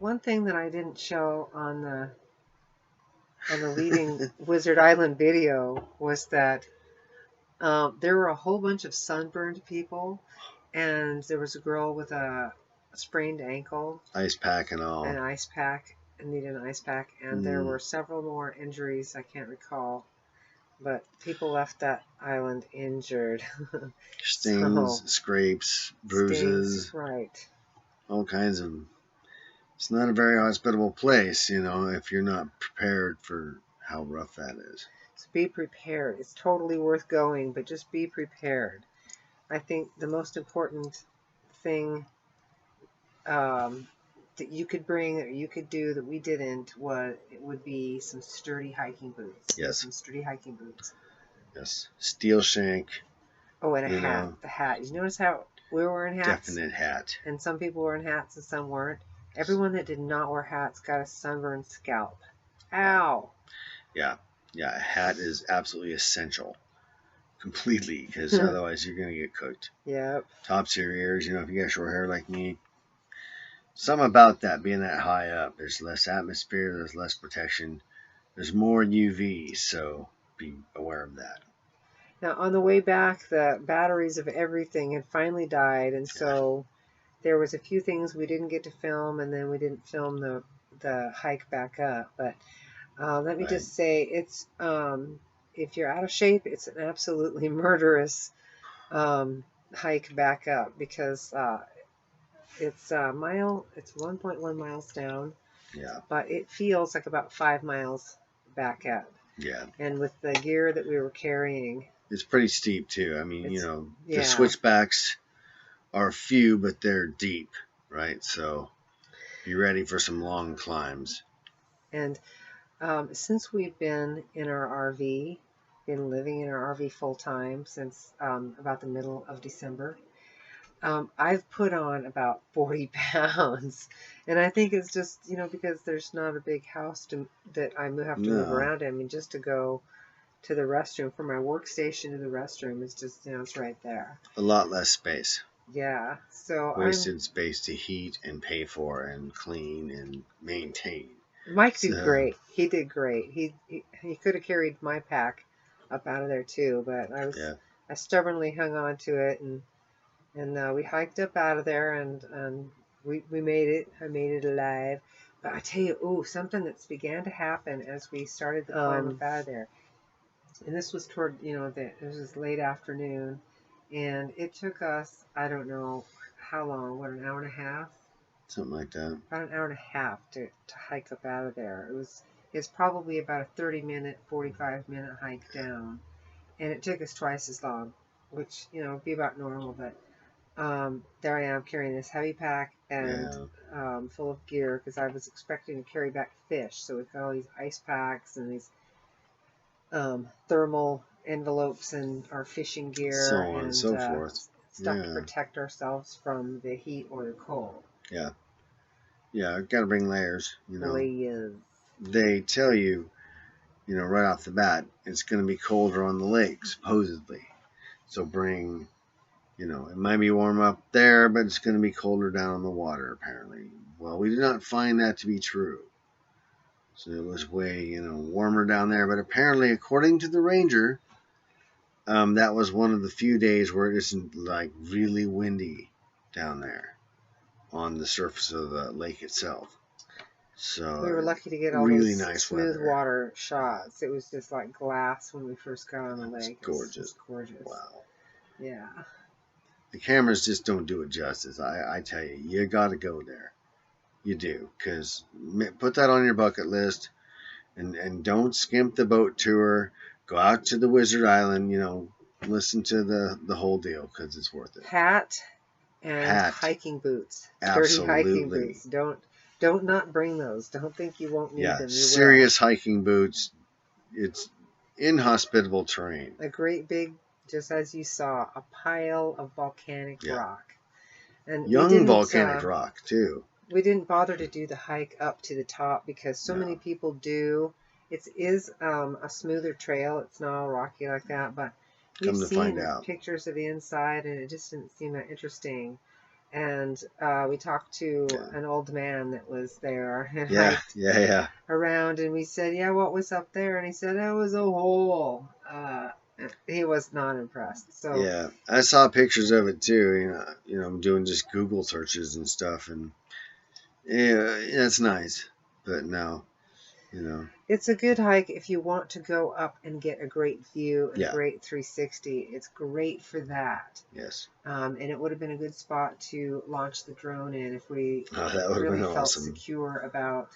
one thing that I didn't show on the Leaving Wizard Island video was that there were a whole bunch of sunburned people, and there was a girl with a sprained ankle, Ice pack and all. an ice pack, and needed an ice pack, and there were several more injuries I can't recall, but people left that island injured. Stings, scrapes, bruises, right. all kinds of. It's not a very hospitable place, if you're not prepared for how rough that is. So be prepared. It's totally worth going, but just be prepared. I think the most important thing that you could bring or you could do that we didn't would be some sturdy hiking boots. Yes. Some sturdy hiking boots. Yes. Steel shank. Oh, and a hat. The hat. You notice how we were wearing hats? Definite hat. And some people were wearing hats and some weren't. Everyone that did not wear hats got a sunburned scalp. Ow. Yeah. Yeah, a hat is absolutely essential. Completely, because otherwise you're going to get cooked. Yep. Tops of your ears, if you got short hair like me. Something about that, being that high up. There's less atmosphere, there's less protection. There's more UV, so be aware of that. Now, on the way back, the batteries of everything had finally died, and so there was a few things we didn't get to film, and then we didn't film the hike back up. But let me just say, it's if you're out of shape, it's an absolutely murderous hike back up, because it's 1.1 miles down. Yeah. But it feels like about 5 miles back up. Yeah. And with the gear that we were carrying, it's pretty steep too. I mean, the switchbacks are few, but they're deep, right? So be ready for some long climbs. And since we've been in our RV, been living in our RV full time since about the middle of December, I've put on about 40 pounds. And I think it's just, because there's not a big house that I have to move around in. I mean, just to go to the restroom, from my workstation to the restroom, is just, it's right there. A lot less space. Yeah. So wasted space to heat and pay for and clean and maintain. Mike did great. He did great. He could have carried my pack up out of there too, but I stubbornly hung on to it, and we hiked up out of there, and we made it. I made it alive. But I tell you, something that's began to happen as we started the climb up out of there. And this was toward, it was late afternoon, and it took us, I don't know how long, an hour and a half? Something like that. About an hour and a half to hike up out of there. It's probably about a 30-minute, 45-minute hike down, and it took us twice as long, which, would be about normal, but there I am carrying this heavy pack and full of gear, because I was expecting to carry back fish. So we've got all these ice packs and these thermal envelopes and our fishing gear, so on and so forth, stuff to protect ourselves from the heat or the cold. Yeah, got to bring layers. Layers. They tell you, right off the bat, it's going to be colder on the lake, supposedly. So bring, it might be warm up there, but it's going to be colder down on the water, apparently. Well, we did not find that to be true. So it was way, warmer down there. But apparently, according to the ranger, that was one of the few days where it isn't like really windy down there on the surface of the lake itself. So we were lucky to get all really those nice smooth water shots. It was just like glass when we first got on the lake. Gorgeous. It was gorgeous. Wow. Yeah. The cameras just don't do it justice. I tell you, you got to go there. You do, because put that on your bucket list, and don't skimp the boat tour. Go out to the Wizard Island, listen to the whole deal, because it's worth it. Hat and hiking boots. Absolutely. Dirty hiking boots. Don't not bring those. Don't think you won't need them. You serious hiking boots. It's inhospitable terrain. A great big, just as you saw, a pile of volcanic rock. And young volcanic rock, too. We didn't bother to do the hike up to the top because so many people do. It is a smoother trail. It's not all rocky like that, but we've seen pictures of the inside, and it just didn't seem that interesting. And we talked to an old man that was there and hiked around, and we said, yeah, what was up there? And he said, it was a hole. He was not impressed. So yeah, I saw pictures of it too. I'm doing just Google searches and stuff, and yeah, it's nice, but no, it's a good hike if you want to go up and get a great view and a great 360. It's great for that. Yes. And it would have been a good spot to launch the drone in if we really felt awesome. secure about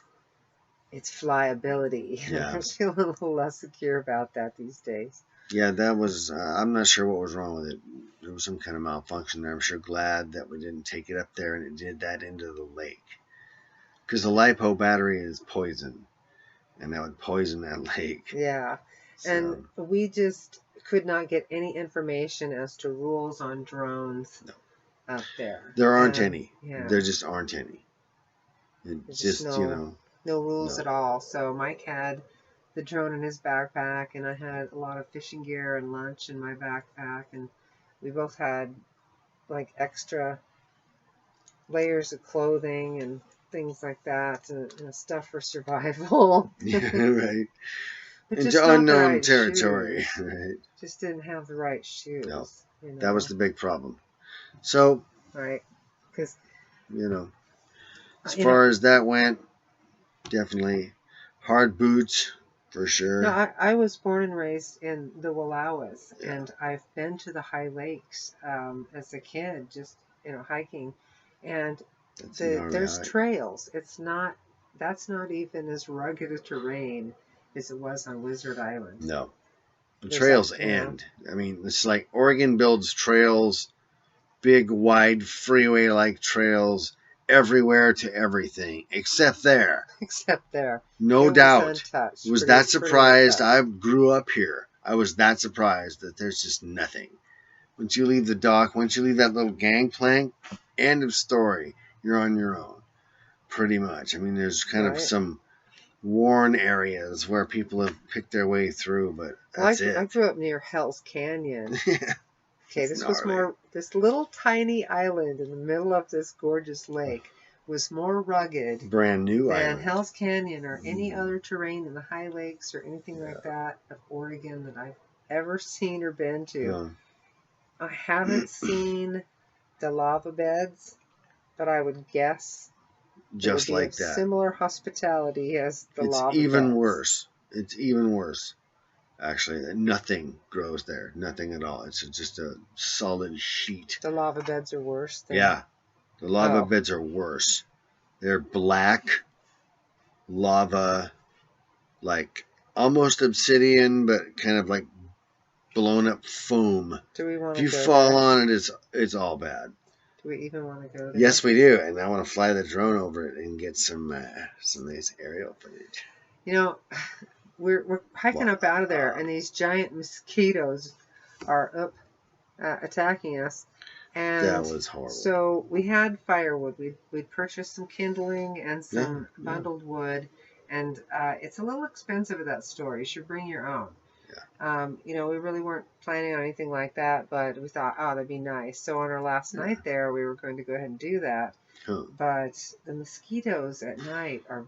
its flyability. Yeah. I feel a little less secure about that these days. Yeah, that was, I'm not sure what was wrong with it. There was some kind of malfunction there. I'm sure glad that we didn't take it up there and it did that into the lake. Because the LiPo battery is poison. And that would poison that lake. Yeah. So. And we just could not get any information as to rules on drones up there. There aren't any. Yeah. There just aren't any. It's just no rules at all. So Mike had the drone in his backpack, and I had a lot of fishing gear and lunch in my backpack, and we both had like extra layers of clothing and things like that, and stuff for survival. Yeah, right. Into unknown territory. Right. Just didn't have the right shoes. No, that was the big problem. So, right, because as far as that went, definitely hard boots for sure. No, I was born and raised in the Wallowas, and I've been to the high lakes as a kid, just hiking, and there's trails. That's not even as rugged a terrain as it was on Wizard Island. No, the trails end. I mean, it's like Oregon builds trails, big, wide, freeway-like trails everywhere to everything, except there. Except there. No doubt. Was that surprised? I grew up here. I was that surprised that there's just nothing. Once you leave the dock, once you leave that little gangplank, end of story. You're on your own, pretty much. I mean, there's kind of some worn areas where people have picked their way through, but that's it. I grew up near Hell's Canyon. Okay, this little tiny island in the middle of this gorgeous lake was more rugged, brand new than island. Hell's Canyon or any other terrain in the high lakes or anything like that of Oregon that I've ever seen or been to. Yeah. I haven't seen the lava beds, but I would guess just it would be like that. Similar hospitality as the lava beds. It's even worse. It's even worse. Actually, nothing grows there. Nothing at all. It's just a solid sheet. The lava beds are worse? Yeah. The lava beds are worse. They're black lava, like almost obsidian, but kind of like blown up foam. Do we want to If you fall on it, it's all bad. Do we even want to go there? Yes, we do. And I want to fly the drone over it and get some nice aerial footage. We're hiking up out of there, and these giant mosquitoes are up attacking us. And that was horrible. So we had firewood. We'd purchased some kindling and some bundled wood, and it's a little expensive at that store. You should bring your own. Yeah. We really weren't planning on anything like that, but we thought, that'd be nice. So on our last night there, we were going to go ahead and do that. Huh. But the mosquitoes at night are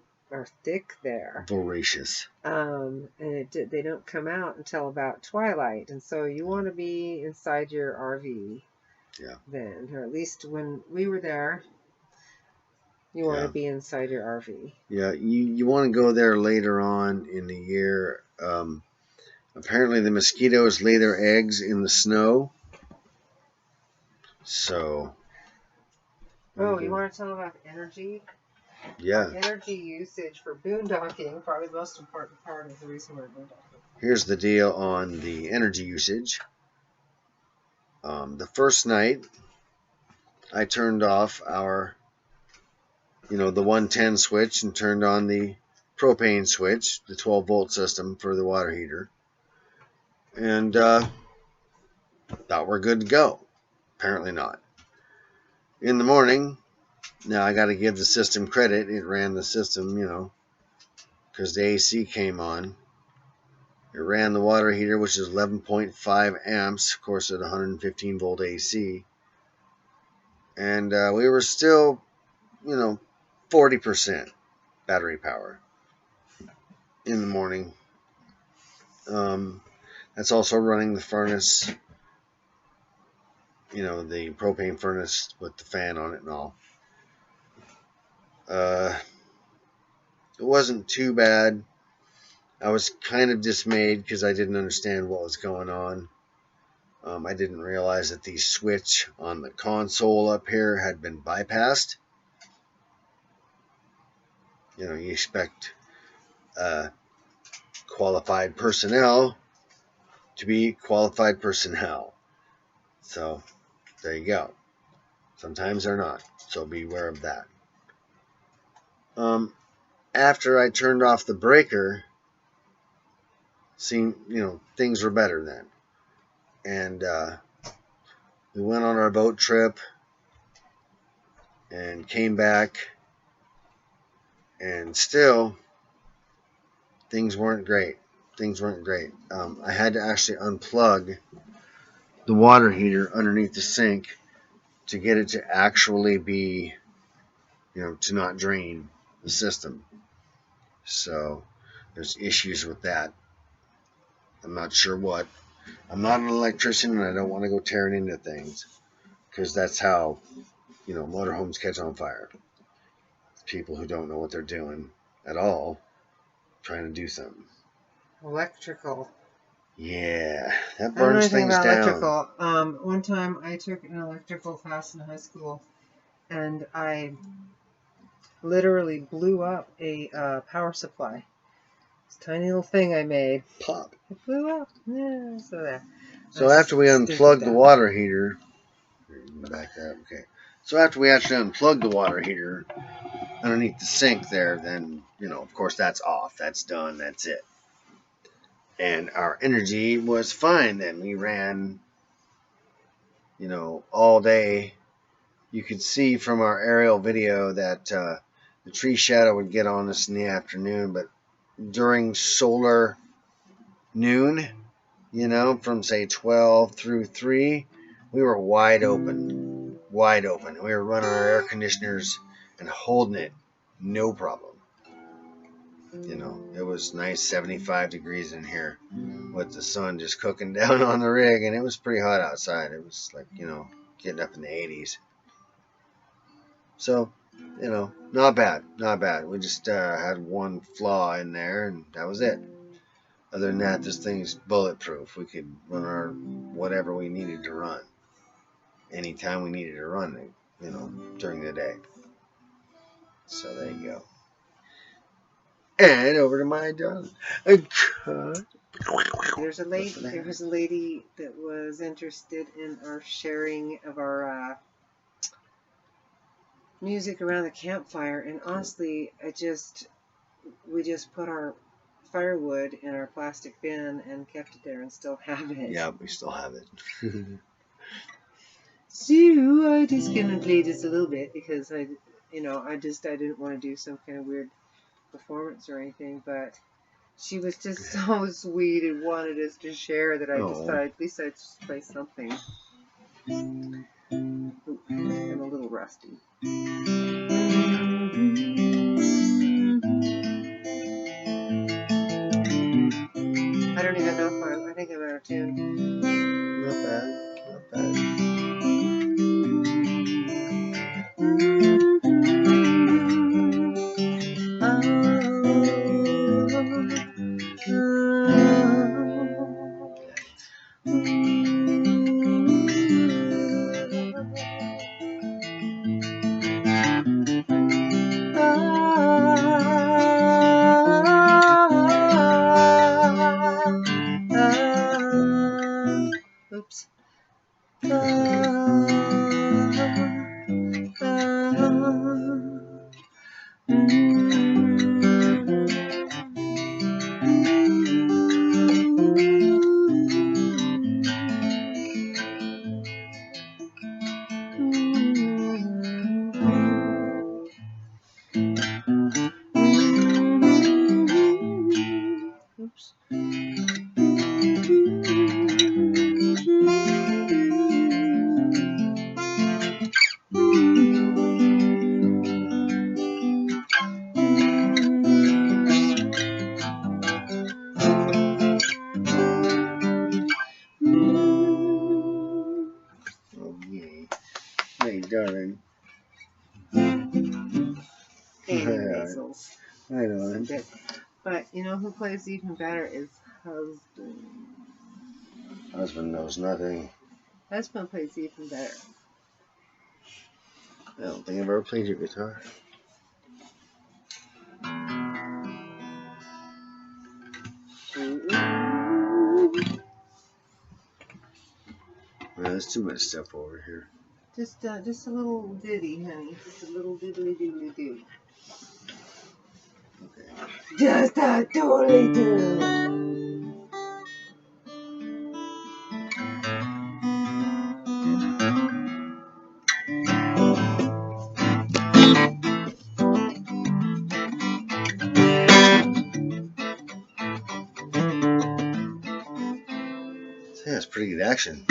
thick there. Voracious. And they don't come out until about twilight, and so you want to be inside your RV. Yeah. Then, or at least when we were there, you want to be inside your RV. Yeah, you want to go there later on in the year. Apparently, the mosquitoes lay their eggs in the snow. So. You want to tell about energy? Yeah. Energy usage for boondocking, probably the most important part of the reason we're boondocking. Here's the deal on the energy usage. The first night, I turned off our, the 110 switch and turned on the propane switch, the 12-volt system for the water heater. And thought we're good to go. Apparently not. In the morning, now I got to give the system credit. It ran the system, because the AC came on. It ran the water heater, which is 11.5 amps, of course, at 115 volt AC. and we were still, 40% battery power in the morning. That's also running the furnace, the propane furnace with the fan on it and all. It wasn't too bad. I was kind of dismayed because I didn't understand what was going on. I didn't realize that the switch on the console up here had been bypassed. You expect qualified personnel to be qualified personnel. So there you go. Sometimes they're not. So be aware of that. After I turned off the breaker, things were better then. And we went on our boat trip and came back, and still things weren't great. I had to actually unplug the water heater underneath the sink to get it to actually be, to not drain the system. So there's issues with that. I'm not sure what. I'm not an electrician, and I don't want to go tearing into things, because that's how, motorhomes catch on fire. People who don't know what they're doing at all, trying to do something. Electrical. Yeah, that burns things down. Electrical. One time I took an electrical class in high school, and I literally blew up a power supply. This tiny little thing I made. Pop. It blew up. Yeah, so there. So after we unplugged the water heater, back up. Okay. So after we actually unplugged the water heater underneath the sink there, then, of course that's off. That's done. That's it. And our energy was fine then. We ran, all day. You could see from our aerial video that the tree shadow would get on us in the afternoon, but during solar noon, from say 12 through 3, we were wide open. We were running our air conditioners and holding it, no problem. It was nice 75 degrees in here with the sun just cooking down on the rig, and it was pretty hot outside. It was like, getting up in the 80s. So, not bad. We just had one flaw in there, and that was it. Other than that, this thing's bulletproof. We could run our whatever we needed to run anytime we needed to run it, during the day. So there you go. And over to my dog. There was a lady that was interested in our sharing of our music around the campfire, and honestly, we just put our firewood in our plastic bin and kept it there and still have it. Yeah, we still have it. So I just gonna play this a little bit because I didn't want to do some kind of weird performance or anything, but she was just so sweet and wanted us to share that I decided at least I'd just play something. Ooh, I'm a little rusty. I don't even know I think I'm out of tune. Not bad. Oops. Oops. darling. Pain in the measles. I know. But you know who plays even better is husband. Husband knows nothing. Husband plays even better. I don't think I've ever played your guitar. There's too much stuff over here. Just a little ditty, honey. Just a little diddly doodly doo. Okay. Just a doodly doo. Yeah, it's pretty good action.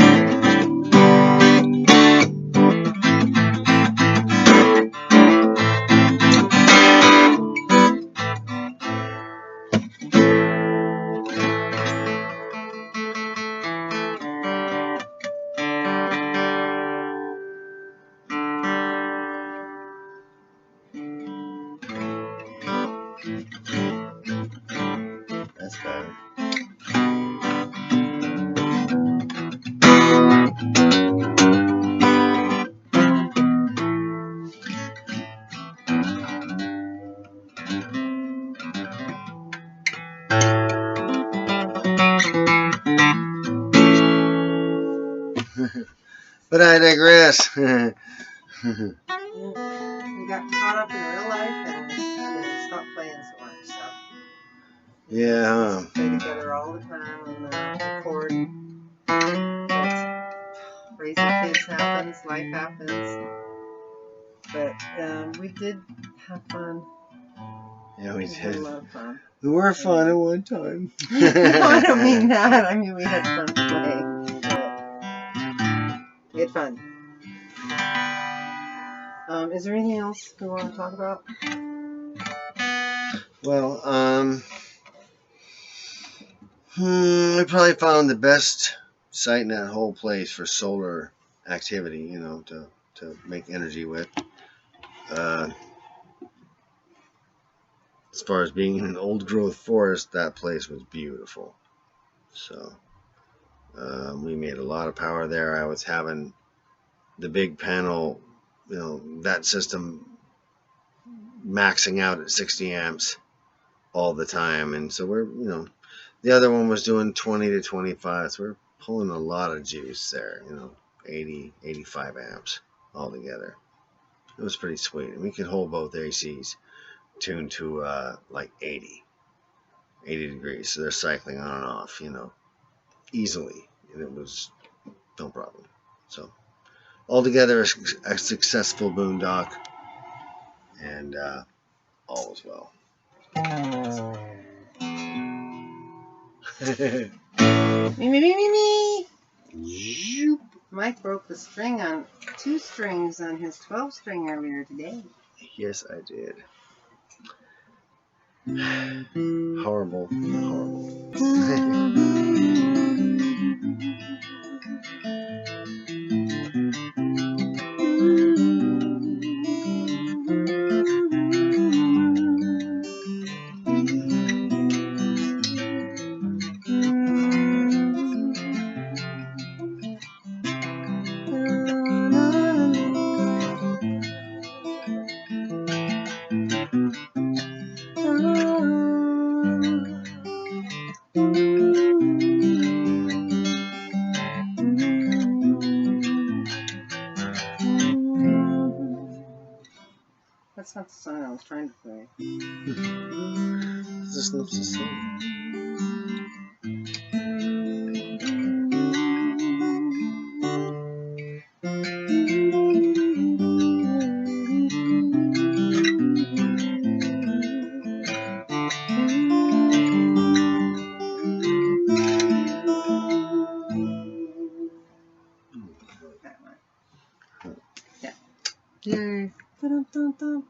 That's better. But I digress. We got caught up in real life and stopped playing so much. So Yeah. we play together all the time on the cord. Raising kids happens, life happens. But we did have fun. Yeah, we We had a did. lot of fun. We were fun at one time. No, I don't mean that. I mean we had fun playing. We had fun. Is there anything else we want to talk about? Well, we probably found the best site in that whole place for solar activity, you know, to make energy with. As far as being in an old growth forest, that place was beautiful. So we made a lot of power there. I was having the big panel, you know, that system maxing out at 60 amps all the time. And so we're, you know, the other one was doing 20 to 25. So we're pulling a lot of juice there, you know, 80, 85 amps altogether. It was pretty sweet. And we could hold both ACs tuned to like 80 degrees. So they're cycling on and off, you know, easily. And it was no problem. So altogether, a successful boondock. And all was well. Me. Mike broke the string on 2 strings on his 12-string earlier today. Yes, I did. Horrible. That's not the song I was trying to play. This is not the same. That one. Yeah. Yay. Dun, dun, dun.